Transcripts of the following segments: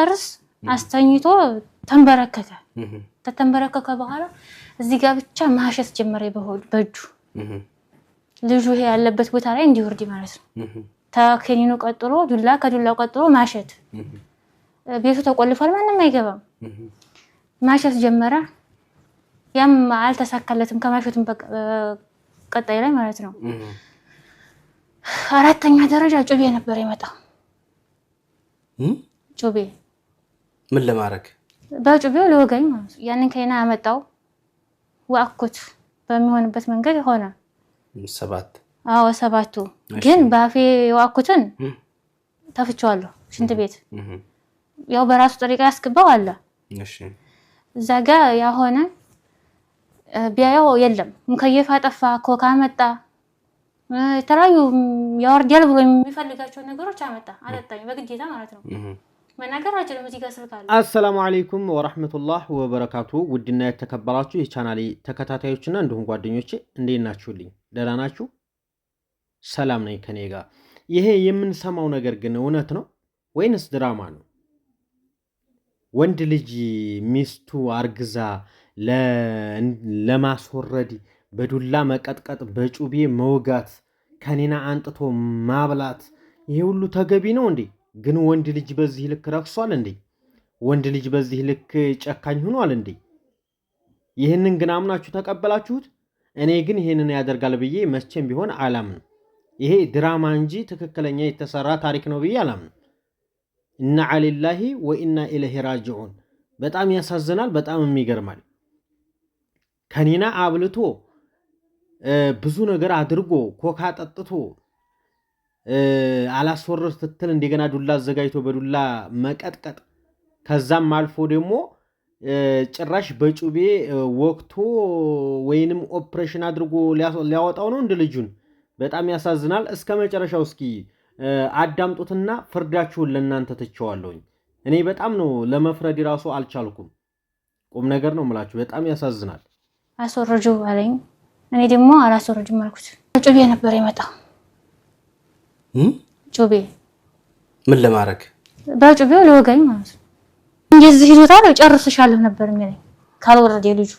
ርስ አስተኝቶ ተንበረከከ ተተንበረከከ በኋላ እዚህ ጋር ብቻ ማሸት ጀመረ በእጁ ልጁ ይሄ ያለበት ቦታ ላይ እንዲወርድ ማለት ነው ታከኒኑ ቀጥሎ ዱላ ከዱላው ቀጥሎ ማሸት ቤቱ ተቆልፏል ማንንም አይገባም ማሸት ጀመረ ያም አልተሳካለትም ከማሸቱም ቀጣይ ላይ ማለት ነው አራተኛ ደረጃ ጩቤ ነበር የመጣው ጩቤ ምን ለማረክ በጩቤው ለወጋኝ ማለት ያንን ከይና አመጣው ዋኩት በሚሆንበት መንገድ ሆነ ሰባት ሰባቱ ግን ባፌ ዋኩትን ተፍቻለሁ ሽንት ቤት ያው በራሱ ጥሪቃ ያስገባው አለ እሺ ዛጋ ያሆነ ቢያየው የለም ሙከየፍ አጠፋ ኮካ መጣ ተራዩ ያወርዳል ብሎ የሚፈልጋቸው ነገሮች አመጣ አለጣኝ በግዴታ ማለት ነው መናገራችን እዚህ ጋር ስልካለ አሰላሙ አለይኩም ወራህመቱላህ ወበረካቱ ውድና የተከበራችሁ የቻናሌ ተከታታዮችና እንዲሁም ጓደኞቼ እንዴት ናችሁልኝ ደህና ናችሁ ሰላም ነኝ ከኔ ጋር ይሄ የምንሰማው ነገር ግን እውነት ነው ወይንስ ድራማ ነው ወንድ ልጅ ሚስቱ አርግዛ ለማስወረድ በዱላ መቀጥቀጥ በጩቤ መውጋት ከኔና አንጥቶ ማብላት ይሄ ሁሉ ተገቢ ነው እንዴ ግን ወንድ ልጅ በዚህ ልክ ረክሷል እንዴ ወንድ ልጅ በዚህ ልክ ጨካኝ ሆኗል እንዴ ይሄንን ግን አምናችሁ ተቀበላችሁት እኔ ግን ይሄንን ያደርጋል ብዬ መስቸም ቢሆን አላምንም ይሄ ድራማ እንጂ ትክክለኛ የተሰራ ታሪክ ነው ብዬ አላምንም እና አለላሂ ወኢና ኢለይሂ ራጂዑን በጣም ያሳዝናል በጣም የሚገርማል ከኔና አብልቶ ብዙ ነገር አድርጎ ኮካ ጠጥቶ አላስወረድ ትትል እንደገና ዱላ አዘጋጅቶ በዱላ መቀጥቀጥ ከዛም አልፎ ደግሞ ጭራሽ በጩቤ ወቅቶ ወይንም ኦፕሬሽን አድርጎ ሊያወጣው ነው እንደ ልጁን በጣም ያሳዝናል እስከ መጨረሻው እስኪ አዳምጡትና ፍርዳችሁን ለእናንተ ተቸዋለሁኝ እኔ በጣም ነው ለመፍረድ ራሱ አልቻልኩም ቁም ነገር ነው ማለት በጣም ያሳዝናል አስወረጁ አለኝ እኔ ደግሞ አላስወረጅም አልኩት ጩቤ ነበር የመጣው ጩቤ ምን ለማረክ በጩቤው ለወጋኝ ማለት ነው እንደዚህ ይዞታል ጨርሰሻለሁ ነበር የሚለኝ ካልወረደ ልጁ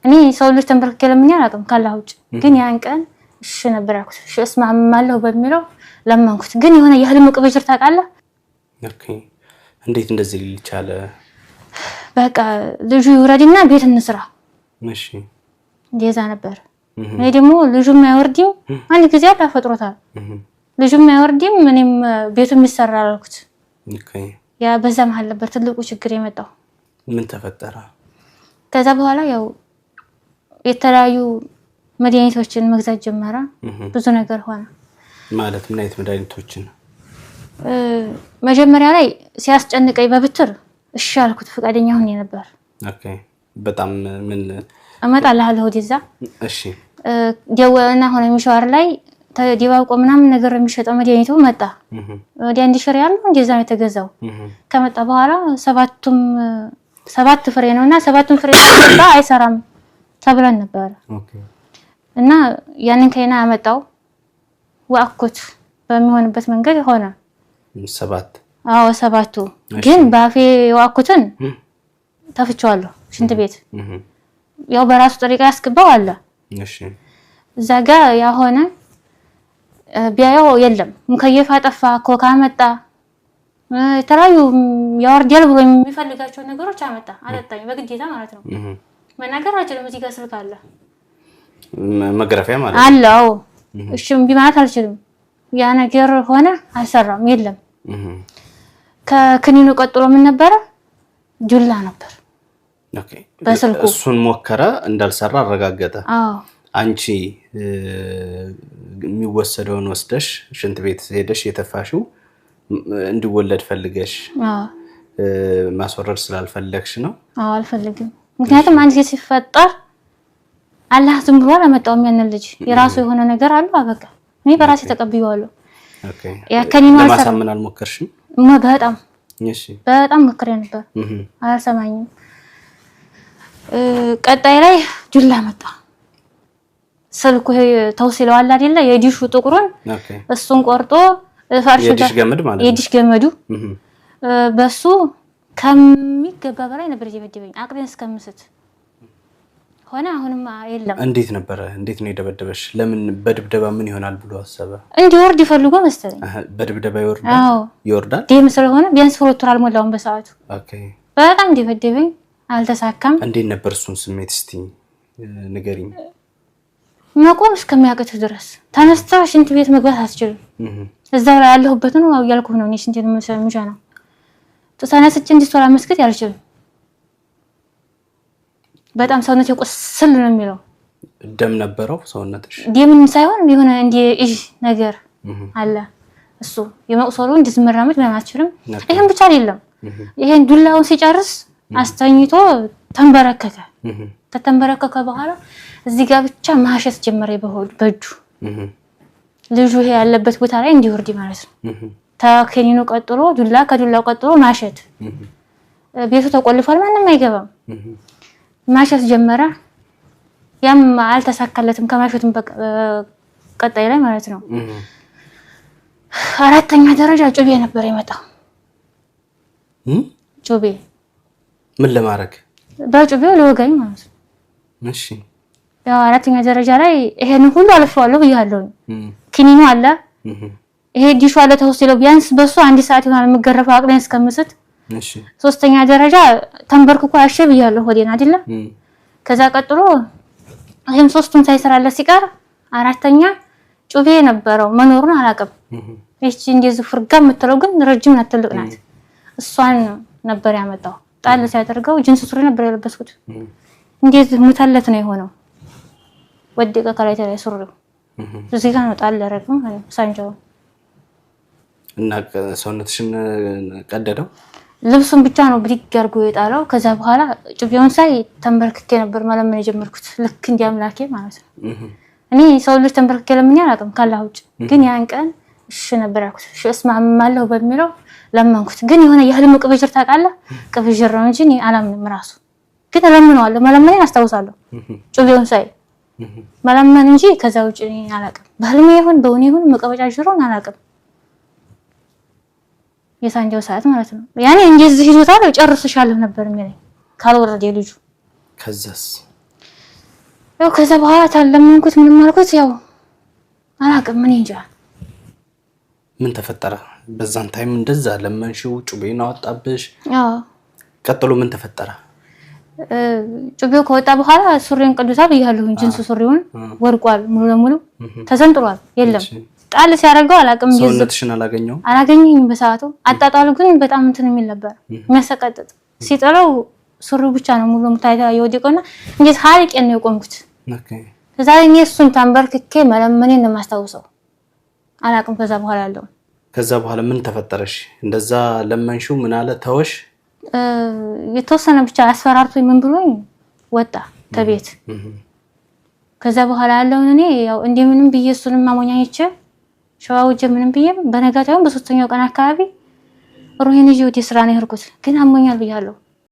እኔ ሰው ልጅ ተንበርክከ ለምን ያላቀም ካላውጭ ግን ያን ቀን እሺ ነበር አልኩት እሺ እስማማለሁ በሚለው ለማንኩት ግን የሆነ የህልም ቅብጅር ታውቃለህ ኦኬ እንዴት እንደዚህ ሊቻለ በቃ ልጁ ይወረድና ቤት እንስራ እሺ እንደዛ ነበር እኔ ደግሞ ልጁ ማይወርድም አንድ ጊዜ አፈጥሮታል ልጁ ማይወርድም ምንም ቤቱ የሚሰራ አልኩት ኦኬ ያ በዛ መሃል ነበር ትልቁ ችግር የመጣው ምን ተፈጠረ ከዛ በኋላ ያው የተለያዩ መድኃኒቶችን መግዛት ጀመረ ብዙ ነገር ሆነ ማለት ምን አይነት መድኃኒቶችን መጀመሪያ ላይ ሲያስጨንቀኝ በብትር እሺ አልኩት ፈቃደኛ ሆኜ ነበር ኦኬ በጣም ምን አመጣለሁ ወደዛ እሺ ደወልና ሆነ ሚሻር ላይ ተዲባቆ ምናምን ነገር የሚሸጠው መድኃኒቱ መጣ ወደ 1 ሺህ ሪያል እንደዛ ነው የተገዛው ከመጣ በኋላ ሰባት ፍሬ ነውና ሰባቱን ፍሬ ተጣ አይሰራም ተብለን ነበር ኦኬ እና ያንን ከይና አመጣው ዋኩት በሚሆንበት መንገድ ሆነ ሰባቱ ግን ባፌ ዋኩትን ተፍቻለሁ ሽንት ቤት ያው በራሱ ጥሪቃ ያስገባው አለ እሺ ዛጋ ያሆነ ቢያየው የለም ሙከየፍ አጠፋ ኮካ መጣ ተራዩ ያወርዳል ብሎ የሚፈልጋቸው ነገሮች አመጣ አለጣኝ በግዴታ ማለት ነው መናገራችን እዚህ ጋር ስልካለ መግረፊያ ማለት አለው እሺም ቢማት አልችልም ያ ነገር ሆነ አልሰራም የለም ከክኒኑ ቀጥሎ ምን ነበር ጁላ ነበር ኦኬ እሱን ሞከረ እንዳልሰራ አረጋገጠ አንቺ የሚወሰደውን ወስደሽ ሽንት ቤት ሄደሽ የተፋሽው እንዲወለድ ፈልገሽ ማስወረድ ስላልፈለግሽ ነው አልፈልግም ምክንያቱም አንቺ ሲፈጠር አላህ ዝም ብሎ አላመጣውም ያንን ልጅ የራሱ የሆነ ነገር አለው አበቃ እኔ በራሴ ተቀብየዋለሁ ኦኬ ያ ከኒማ ለማሳመን አልሞከርሽም በጣም እሺ በጣም መከረ ነበር አልሰማኝም ቀጣይ ላይ ጁላ መጣ ስልኩ ተውሲለው አለ አይደለ የዲሹ ጥቁሩን እሱን ቆርጦ ፋርሽ የዲሽ ገመድ ማለት የዲሽ ገመዱ በሱ ከሚገባ በላይ ነበር የደበደበኝ አቅሌን እስከምስት ሆነ። አሁንም የለም። እንዴት ነበር? እንዴት ነው የደበደበሽ? ለምን በድብደባ ምን ይሆናል ብሎ አሰበ? እንዲወርድ ይፈልጎ መሰለኝ። በድብደባ ይወርዳል? አዎ ይወርዳል። ደም ስለሆነ ቢያንስ 2 ወር አልሞላውም በሰዓቱ። ኦኬ በጣም ደበደበኝ፣ አልተሳካም። እንዴት ነበር እሱን ስሜት እስቲ ንገሪኝ። መቆም እስከሚያቅት ድረስ ተነስተሽ ሽንት ቤት መግባት አትችልም። እዛው ላይ ያለሁበት ነው ያልኩህ ነው። እኔ ሽንት ቤት ምሻ ነው ተነስቼ እንዲሶላ መስከት ያልችልም። በጣም ሰውነቴ ቁስል ነው የሚለው። ደም ነበረው ሰውነትሽ? ደም ሳይሆን የሆነ እንደ እጅ ነገር አለ። እሱ የመቁሰሉ እንድትመራመድ ምንም አትችልም። ይሄን ብቻ አይደለም። ይሄን ዱላውን ሲጨርስ አስተኝቶ ተንበረከከ። ተተንበረከከ በኋላ እዚህ ጋር ብቻ ማሸት ጀመረ በእጁ። ልጁ ይሄ ያለበት ቦታ ላይ እንዲወርድ ማለት ነው። ተከኒኑ ቀጥሎ ዱላ፣ ከዱላው ቀጥሎ ማሸት። ቤቱ ተቆልፏል፣ ማንም አይገባም። ማሸት ጀመረ። ያም አልተሳካለትም። ከማሸቱም ቀጣይ ላይ ማለት ነው 4ኛ ደረጃ ጩቤ ነበር የመጣው። ጩቤ ምን ለማድረግ? በጩቤው ለወጋኝ ማለት ነው። እሺ ያው 4ኛ ደረጃ ላይ ይሄን ሁሉ አልፈዋለሁ ብያለሁ። ክኒኑ አለ፣ ይሄ ዲሹ አለ ተወስደው ቢያንስ በሱ 1 ሰዓት ይሆናል የምገረፈው አቅሌን እስከምስት። እሺ 3ኛ ደረጃ ተንበርክኮ ያሸ ብያለሁ ወዴን አይደለ? ከዛ ቀጥሎ ይሄም 3ቱን ሳይሰራለት ሲቀር 4ኛ ጩቤ ነበረው መኖሩን አላውቅም። እቺ እንደዚህ ፍርጋ የምትለው ግን ረጅም ናት፣ ትልቅ ናት። እሷን ነበር ያመጣው። ጣል ሲያደርገው ጅንስ ሱሪ ነበር የለበስኩት። እንደዚህ ሙታለት ነው የሆነው። ወደቀ ከላይ ተላይ ሱሪው እዚህ ጋር ነው ጣል ያደረገው ሳንጃው እና ሰውነትሽን ቀደደው። ልብሱን ብቻ ነው ብድግ አድርጎ የጣለው። ከዛ በኋላ ጩቤውን ሳይ ተንበርክኬ ነበር መለመን የጀመርኩት፣ ልክ እንደ አምላኬ ማለት ነው። እኔ ሰው ልጅ ተንበርክኬ ለምን ያላቀም ካላህ ውጭ። ግን ያን ቀን እሺ ነበር ያልኩት። እሺ እስማማለሁ በሚለው ለመንኩት። ግን የሆነ የህልም ቅብዥር ታውቃለህ? ቅብዥር ነው እንጂ እኔ አላምንም ራሱ። ግን ለምነዋለሁ፣ መለመኔን አስታውሳለሁ። ጩቤውን ሳይ መለመን እንጂ ከዛ ውጭ እኔ አላውቅም። በህልሜ ይሁን በእውኔ ይሁን መቀበጫጅሮን አላውቅም። የሳንጃው ሰዓት ማለት ነው። ያኔ እንደዚህ ይዞታል ጨርሰሻለሁ ነበር የሚለኝ ካልወረደ ልጁ። ከዛስ ያው ከዛ በኋላ ታለምንኩት ምንም አልኩት። ያው አላውቅም ምን እንጃ ምን ተፈጠረ በዛን ታይም። እንደዛ ለመንሽው ጩቤውን አወጣብሽ? አዎ። ቀጥሎ ምን ተፈጠረ? ጩቤው ከወጣ በኋላ ሱሪን ቅዱሳ ብያለሁ። ጅንስ ሱሪውን ወርቋል፣ ሙሉ ለሙሉ ተሰንጥሯል። የለም ጣል ሲያደርገው አላውቅም። ሰውነትሽን አላገኘኝም በሰዓቱ። አጣጣሉ ግን በጣም እንትን የሚል ነበር የሚያሰቀጥጥ። ሲጠራው ሱሪው ብቻ ነው ሙሉ ሙታይታ የወደቀውና እንዴት ሀሪቄን ነው የቆምኩት። ከዛ እኔ እሱን ተንበርክኬ መለመኔን ነው የማስታውሰው። አላውቅም ከዛ በኋላ ያለው። ከዛ በኋላ ምን ተፈጠረሽ? እንደዛ ለመንሽው ምን አለ ተወሽ? የተወሰነ ብቻ አስፈራርቶኝ ምን ብሎኝ ወጣ ከቤት። ከዛ በኋላ ያለውን እኔ ያው እንደምንም ብዬ እሱንም ማሞኛኝቼ ሸዋውጀ ምንም ብዬ በነጋታው በ3ኛው ቀን አካባቢ ሩሄን ይዤ ወደ ስራ ነው የሄድኩት። ግን አሞኛል ብያለሁ።